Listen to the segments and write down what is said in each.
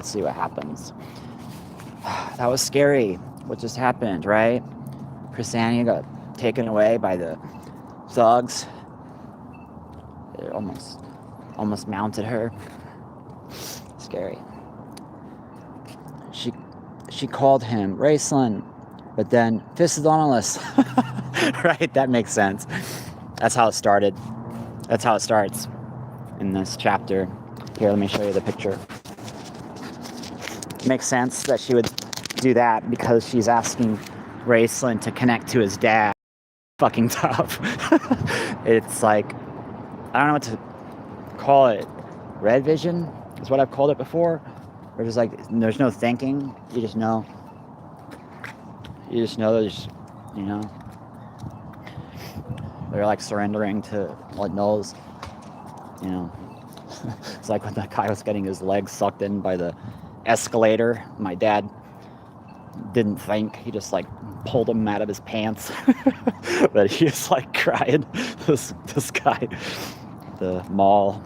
let's see what happens. That was scary. What just happened, right? Chrysanthia got taken away by the thugs. They almost mounted her. Scary. She called him Raistlin, but then Phistodonolus. Right? That makes sense. That's how it started. That's how it starts in this chapter. Here, let me show you the picture. It makes sense that she would do that because she's asking Raistlin to connect to his dad. Fucking tough. It's like, I don't know what to call it. Red vision is what I've called it before. Where there's like, there's no thinking. You just know. There's, they're like surrendering to what knows. It's like when that guy was getting his legs sucked in by the escalator. My dad didn't think. He just like pulled him out of his pants. But he was like crying. This guy, the mall.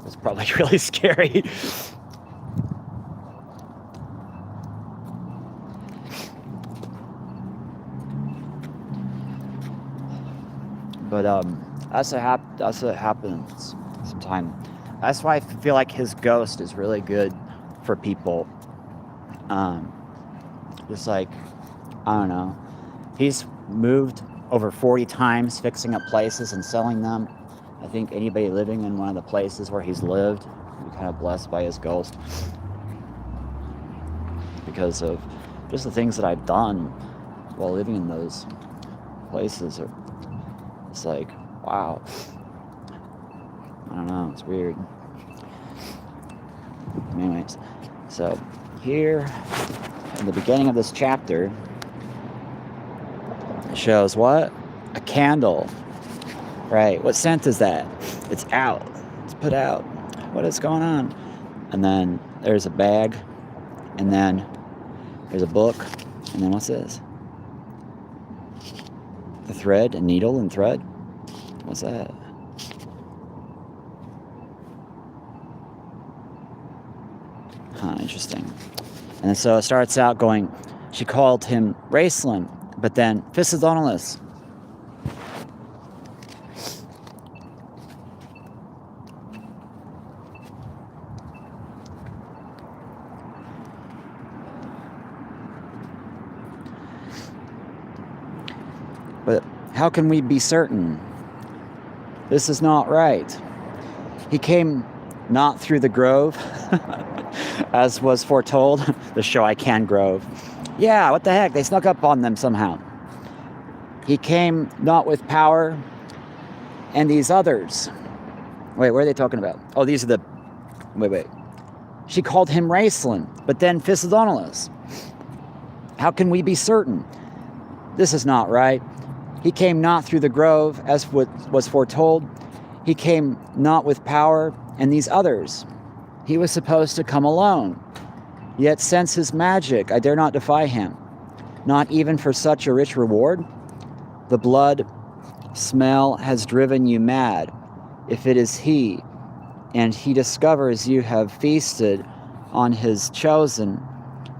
It's probably really scary. But that's what happens sometimes. That's why I feel like his ghost is really good for people. Just like, I don't know. He's moved over 40 times, fixing up places and selling them. I think anybody living in one of the places where he's lived would be kind of blessed by his ghost. Because of just the things that I've done while living in those places. It's like, wow. I don't know, it's weird. Anyways, so here in the beginning of this chapter, it shows what? A candle. Right, what scent is that? It's out. It's put out. What is going on? And then there's a bag. And then there's a book. And then what's this? The thread, a needle and thread. What's that? Interesting. And so it starts out going, she called him Raistlin, but then Phistodonolus. But how can we be certain? This is not right. He came not through the grove, as was foretold. The Shoaikan Grove. Yeah, what the heck? They snuck up on them somehow. He came not with power, and these others. Wait, what are they talking about? Oh, these are the... Wait. She called him Raistlin, but then Phistodonolus. How can we be certain? This is not right. He came not through the grove, as was foretold. He came not with power, and these others. He was supposed to come alone. Yet since his magic, I dare not defy him. Not even for such a rich reward. The blood smell has driven you mad. If it is he, and he discovers you have feasted on his chosen,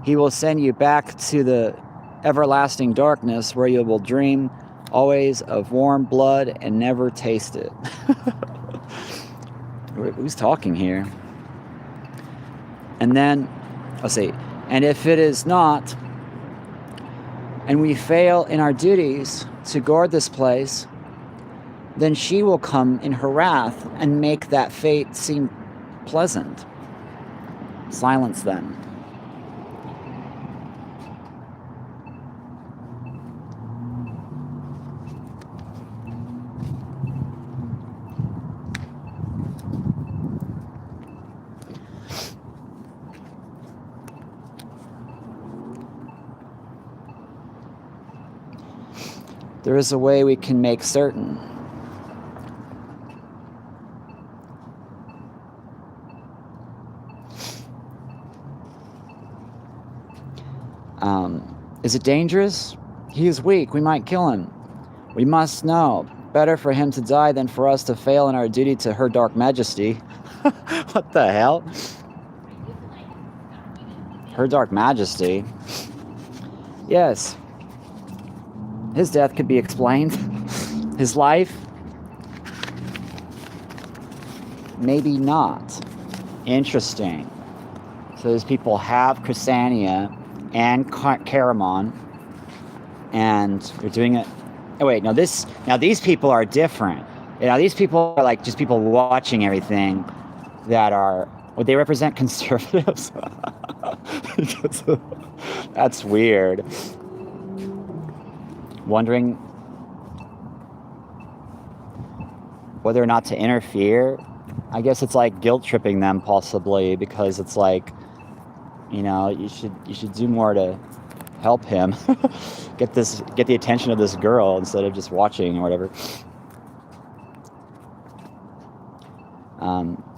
he will send you back to the everlasting darkness where you will dream always of warm blood and never taste it. Who's talking here? And then, let's see. And if it is not, and we fail in our duties to guard this place, then she will come in her wrath and make that fate seem pleasant. Silence then. There is a way we can make certain. Is it dangerous? He is weak. We might kill him. We must know. Better for him to die than for us to fail in our duty to Her Dark Majesty. What the hell? Her Dark Majesty? Yes. His death could be explained. His life? Maybe not. Interesting. So these people have Crysania and Caramon, and they're doing it. Oh wait, no, these people are different. Now these people are like just people watching everything that are, would they represent conservatives? That's weird. Wondering whether or not to interfere. I guess it's like guilt tripping them possibly, because it's like, you know, you should do more to help him. get the attention of this girl instead of just watching or whatever.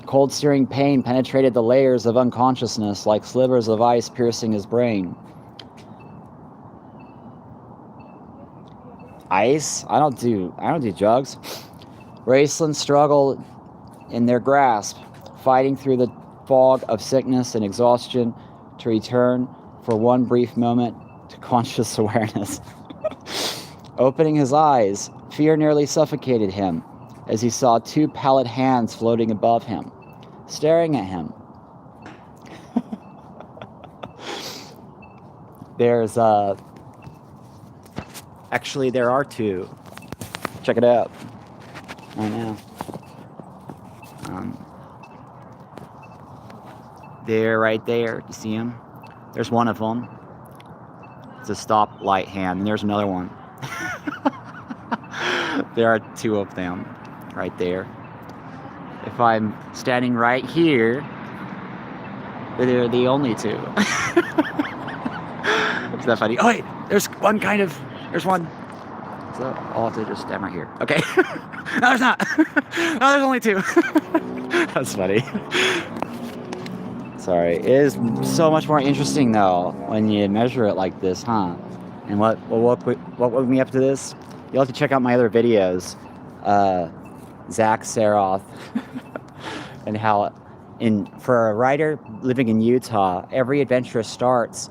Cold searing pain penetrated the layers of unconsciousness like slivers of ice piercing his brain. Ice? I don't do drugs. Raceland struggled in their grasp, fighting through the fog of sickness and exhaustion to return for one brief moment to conscious awareness. Opening his eyes, fear nearly suffocated him as he saw two pallid hands floating above him, staring at him. There's actually there are two. Check it out right now. They're right there. You see them? There's one of them. It's a stoplight hand, and there's another one. There are two of them right there. If I'm standing right here, they're the only two. Is that funny? Oh wait, there's one. So I'll have to just stand right here. Okay. No, there's not. No, there's only two. That's funny. Sorry. It is so much more interesting though when you measure it like this, huh? And what woke me up to this? You'll have to check out my other videos. Zach Saroth. And how for a writer living in Utah, every adventure starts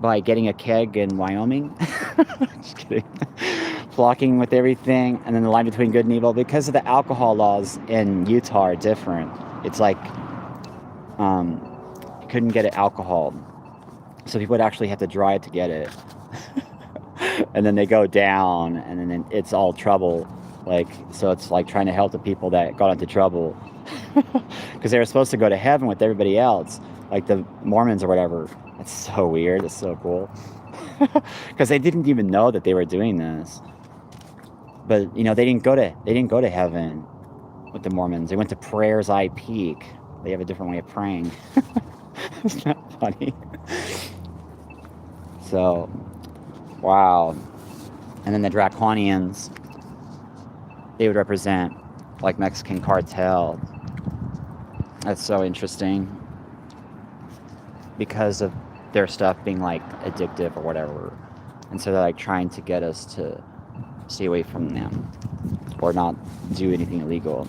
by getting a keg in Wyoming. Just kidding. Flocking with everything, and then the line between good and evil, because of the alcohol laws in Utah are different. It's like you couldn't get it alcohol, so people would actually have to dry it to get it. And then they go down, and then it's all trouble. Like, so it's like trying to help the people that got into trouble, because they were supposed to go to heaven with everybody else, like the Mormons or whatever. It's so weird. It's so cool. Because they didn't even know that they were doing this. But you know, they didn't go to heaven with the Mormons. They went to Prayer's Eye Peak. They have a different way of praying. Isn't that funny? So, wow. And then the Draconians, they would represent like Mexican cartel. That's so interesting, because of their stuff being like addictive or whatever. And so they're like trying to get us to stay away from them or not do anything illegal.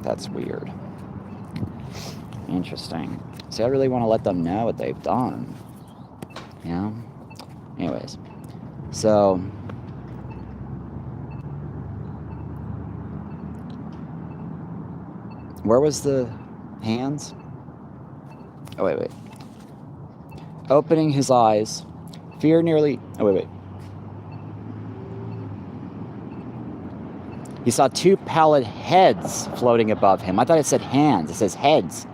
That's weird. Interesting. See, I really want to let them know what they've done. You know? Anyways. So, where was the hands? Oh, wait. Opening his eyes, fear nearly... Oh, wait. He saw two pallid heads floating above him. I thought it said hands. It says heads.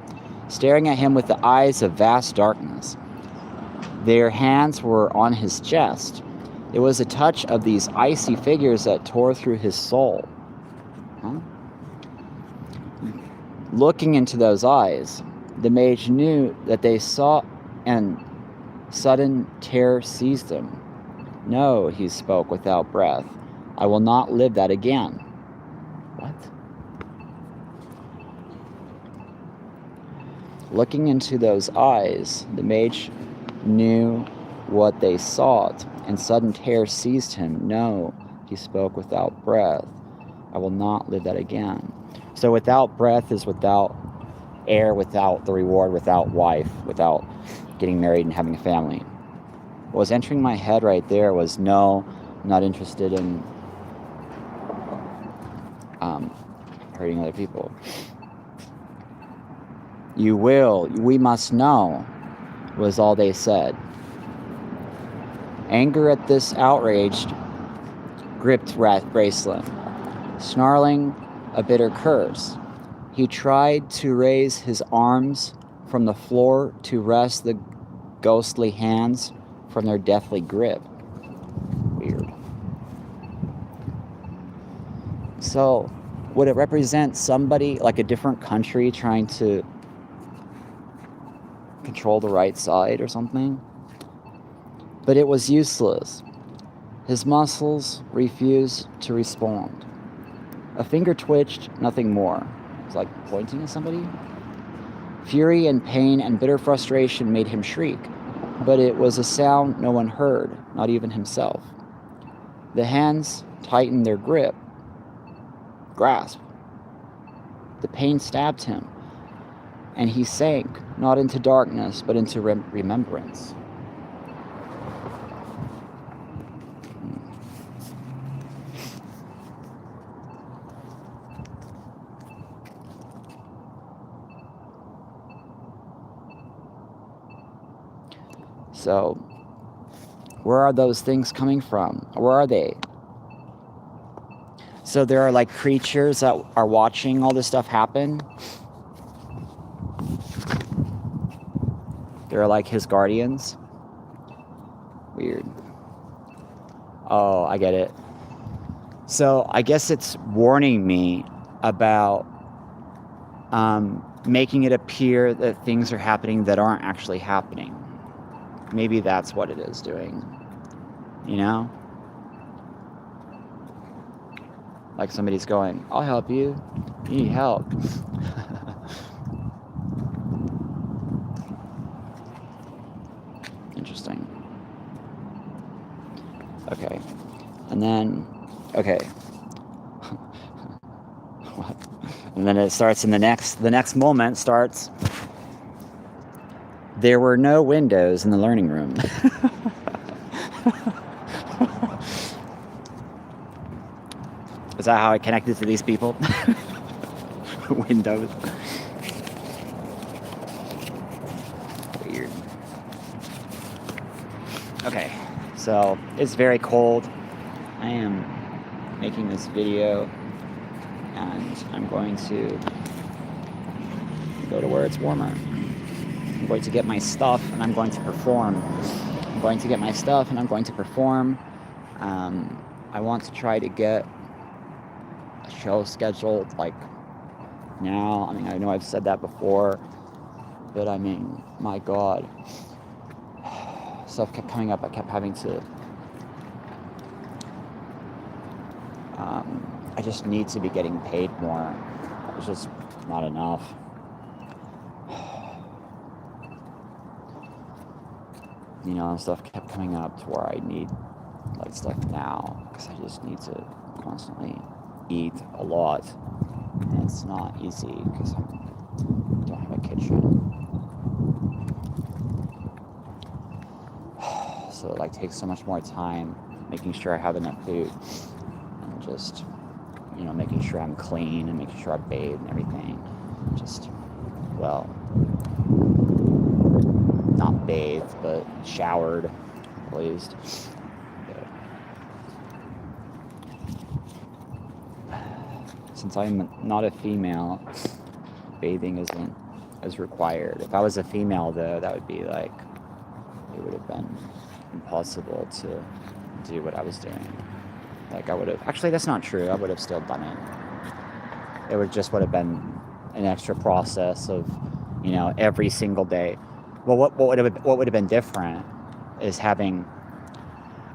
Staring at him with the eyes of vast darkness. Their hands were on his chest. It was a touch of these icy figures that tore through his soul. Huh? Looking into those eyes, the mage knew that they saw, and sudden terror seized him. No, he spoke without breath. I will not live that again. What? Looking into those eyes, the mage knew what they sought, and sudden terror seized him. No, he spoke without breath. I will not live that again. So without breath is without air, without the reward, without wife, without getting married and having a family. What was entering my head right there was, no, I'm not interested in hurting other people. You will, we must know, was all they said. Anger at this outrage gripped Bracelet, snarling a bitter curse. He tried to raise his arms from the floor to wrest the ghostly hands from their deathly grip. Weird. So, would it represent somebody, like a different country, trying to control the right side or something? But it was useless. His muscles refused to respond. A finger twitched, nothing more. It's like pointing at somebody. Fury and pain and bitter frustration made him shriek, but it was a sound no one heard, not even himself. The hands tightened their grasp. The pain stabbed him, and he sank, not into darkness, but into remembrance. So, where are those things coming from? Where are they? So there are like creatures that are watching all this stuff happen. They're like his guardians. Weird. Oh, I get it. So I guess it's warning me about making it appear that things are happening that aren't actually happening. Maybe that's what it is doing. You know? Like somebody's going, I'll help you. You need help. Interesting. Okay. And then, okay. What? And then it starts in the next moment starts. There were no windows in the learning room. Is that how I connected to these people? Windows. Weird. Okay, so it's very cold. I am making this video and I'm going to go to where it's warmer. I'm going to get my stuff and I'm going to perform. I'm going to get my stuff and I'm going to perform. I want to try to get a show scheduled like now. I mean, I know I've said that before, but I mean, my God. Stuff kept coming up. I kept having to I just need to be getting paid more. It's just not enough. You know, stuff kept coming up to where I need like stuff now because I just need to constantly eat a lot, and it's not easy because I don't have a kitchen. So it like takes so much more time making sure I have enough food and just, you know, making sure I'm clean and making sure I bathe and everything. Just, well, not bathed, but showered, at least. Since I'm not a female, bathing isn't as required. If I was a female, though, that would be like, it would have been impossible to do what I was doing. Like I would have, actually that's not true, I would have still done it. It would have been an extra process of, you know, every single day. Well, what would have been different is I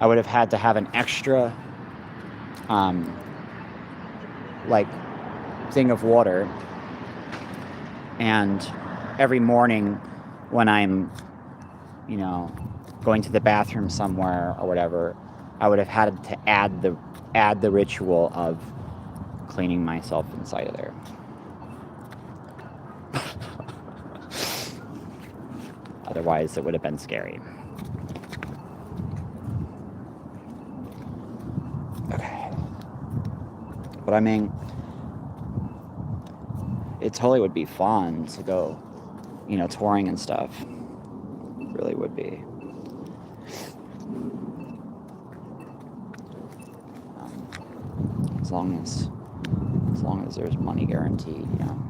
would have had to have an extra, like, thing of water and every morning when I'm, you know, going to the bathroom somewhere or whatever, I would have had to add the ritual of cleaning myself inside of there. Otherwise, it would have been scary. Okay. But I mean, it totally would be fun to go, you know, touring and stuff. It really would be. As long as there's money guaranteed, you know.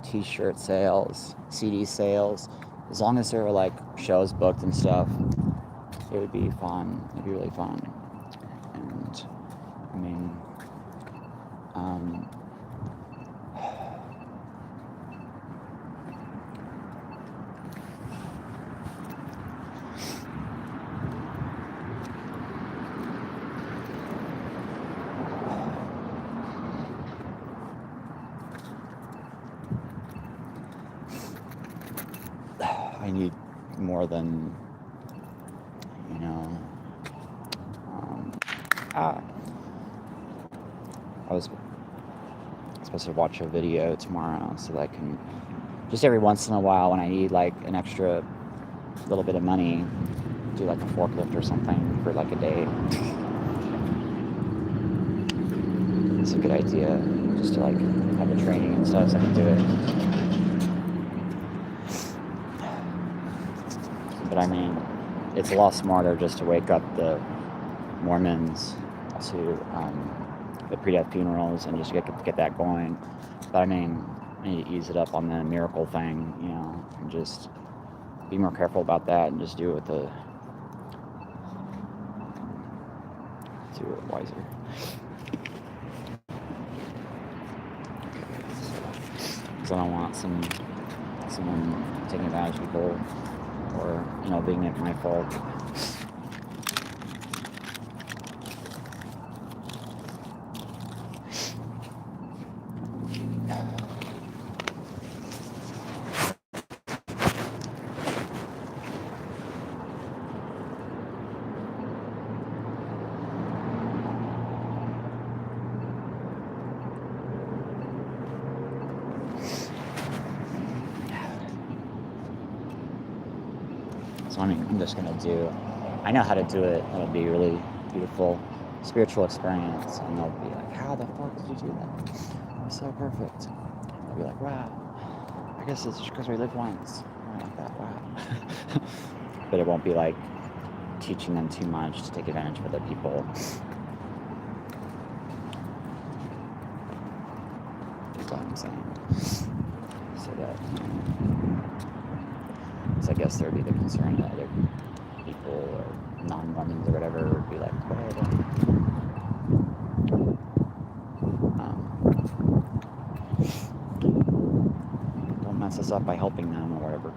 T-shirt sales, CD sales, as long as there were like shows booked and stuff, it would be fun. It'd be really fun. And I mean, I need more than, you know, I was supposed to watch a video tomorrow so that I can, just every once in a while when I need like an extra little bit of money, do like a forklift or something for like a day. It's a good idea, just to like have the training and stuff so I can do it. But I mean, it's a lot smarter just to wake up the Mormons to the pre-death funerals and just get that going. But I mean, I need to ease it up on the miracle thing, you know, and just be more careful about that and just do it wiser. Because I don't want someone taking advantage of people or, you know, being my fault. So I mean, I'm just gonna I know how to do it. It'll be a really beautiful spiritual experience, and they'll be like, how the fuck did you do that? It was so perfect. And they'll be like, wow, I guess it's just because we live once. I'm like that, wow. But it won't be like teaching them too much to take advantage of other people. That's what I'm saying. So that, so I guess there would be the concern that other people or non-Mormons or whatever would be like, don't mess us up by helping them or whatever.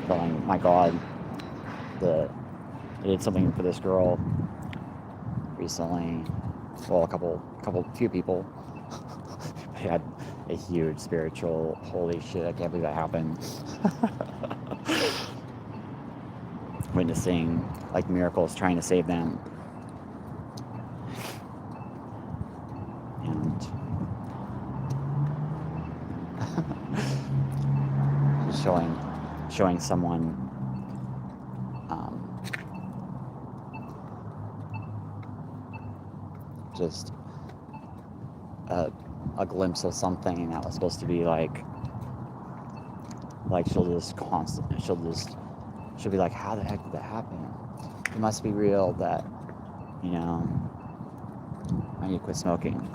Going, my God, I did something for this girl recently. Well, few people. I had a huge spiritual, holy shit, I can't believe that happened. Witnessing like miracles, trying to save them. And showing someone just a glimpse of something that was supposed to be like she'll be like, how the heck did that happen? It must be real that, you know, I need to quit smoking.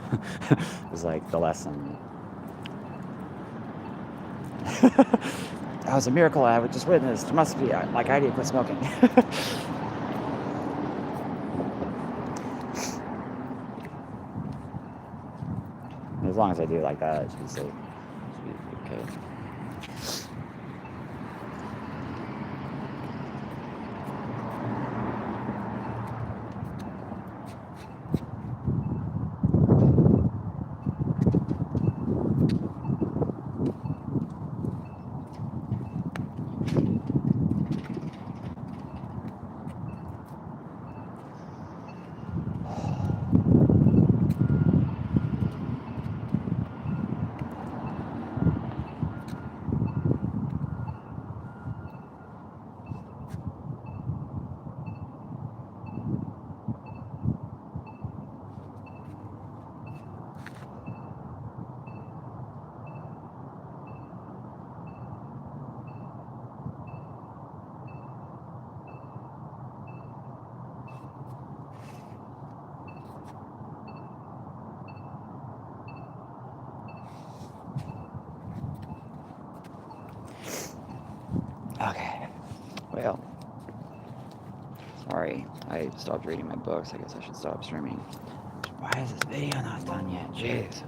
It was like the lesson. That was a miracle I just witnessed. It must be like I need to quit smoking. long as I do it like that, it should be safe. It should be okay. Okay. Well, sorry, I stopped reading my books. I guess I should stop streaming. Why is this video not done yet? Jeez.